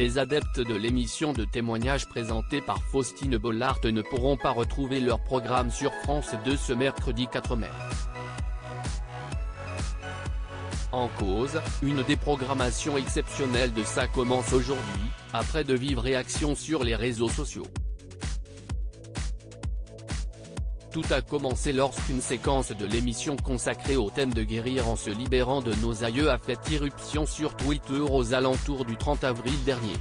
Les adeptes de l'émission de témoignages présentée par Faustine Bollaert ne pourront pas retrouver leur programme sur France 2 ce mercredi 4 mai. En cause, une déprogrammation exceptionnelle de Ça commence aujourd'hui, après de vives réactions sur les réseaux sociaux. Tout a commencé lorsqu'une séquence de l'émission consacrée au thème de guérir en se libérant de nos aïeux a fait irruption sur Twitter aux alentours du 30 avril dernier.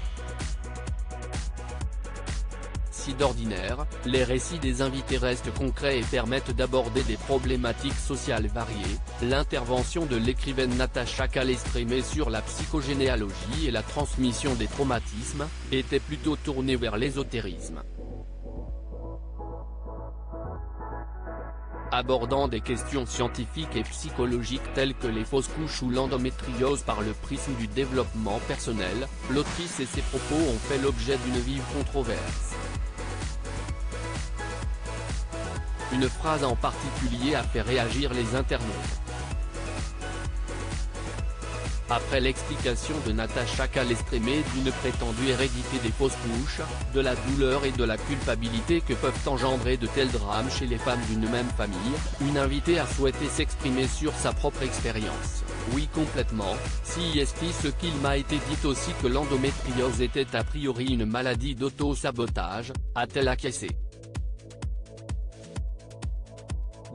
Si d'ordinaire, les récits des invités restent concrets et permettent d'aborder des problématiques sociales variées, l'intervention de l'écrivaine Natacha Calestrémé sur la psychogénéalogie et la transmission des traumatismes, était plutôt tournée vers l'ésotérisme. Abordant des questions scientifiques et psychologiques telles que les fausses couches ou l'endométriose par le prisme du développement personnel, l'autrice et ses propos ont fait l'objet d'une vive controverse. Une phrase en particulier a fait réagir les internautes. Après l'explication de Natacha Calestrémé d'une prétendue hérédité des fausses couches, de la douleur et de la culpabilité que peuvent engendrer de tels drames chez les femmes d'une même famille, une invitée a souhaité s'exprimer sur sa propre expérience. Oui, complètement, si est ce qu'il m'a été dit aussi que l'endométriose était a priori une maladie d'auto-sabotage, a-t-elle acquiescé.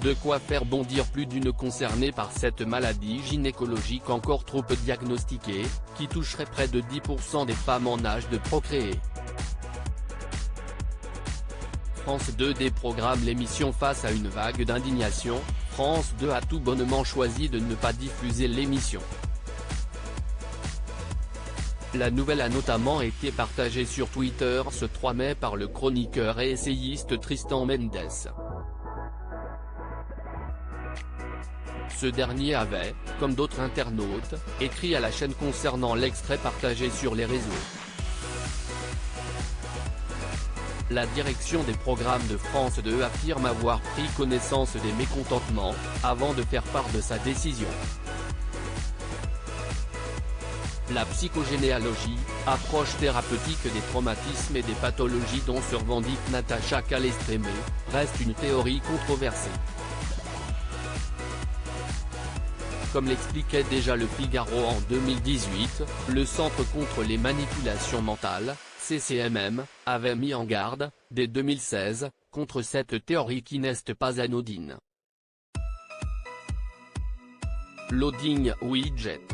De quoi faire bondir plus d'une concernée par cette maladie gynécologique encore trop peu diagnostiquée, qui toucherait près de 10% des femmes en âge de procréer. France 2 déprogramme l'émission face à une vague d'indignation. France 2 a tout bonnement choisi de ne pas diffuser l'émission. La nouvelle a notamment été partagée sur Twitter ce 3 mai par le chroniqueur et essayiste Tristan Mendes. Ce dernier avait, comme d'autres internautes, écrit à la chaîne concernant l'extrait partagé sur les réseaux. La direction des programmes de France 2 affirme avoir pris connaissance des mécontentements, avant de faire part de sa décision. La psychogénéalogie, approche thérapeutique des traumatismes et des pathologies dont se revendique Natacha Calestrémé, reste une théorie controversée. Comme l'expliquait déjà Le Figaro en 2018, le Centre contre les manipulations mentales, CCMM, avait mis en garde, dès 2016, contre cette théorie qui n'est pas anodine. Loading widget.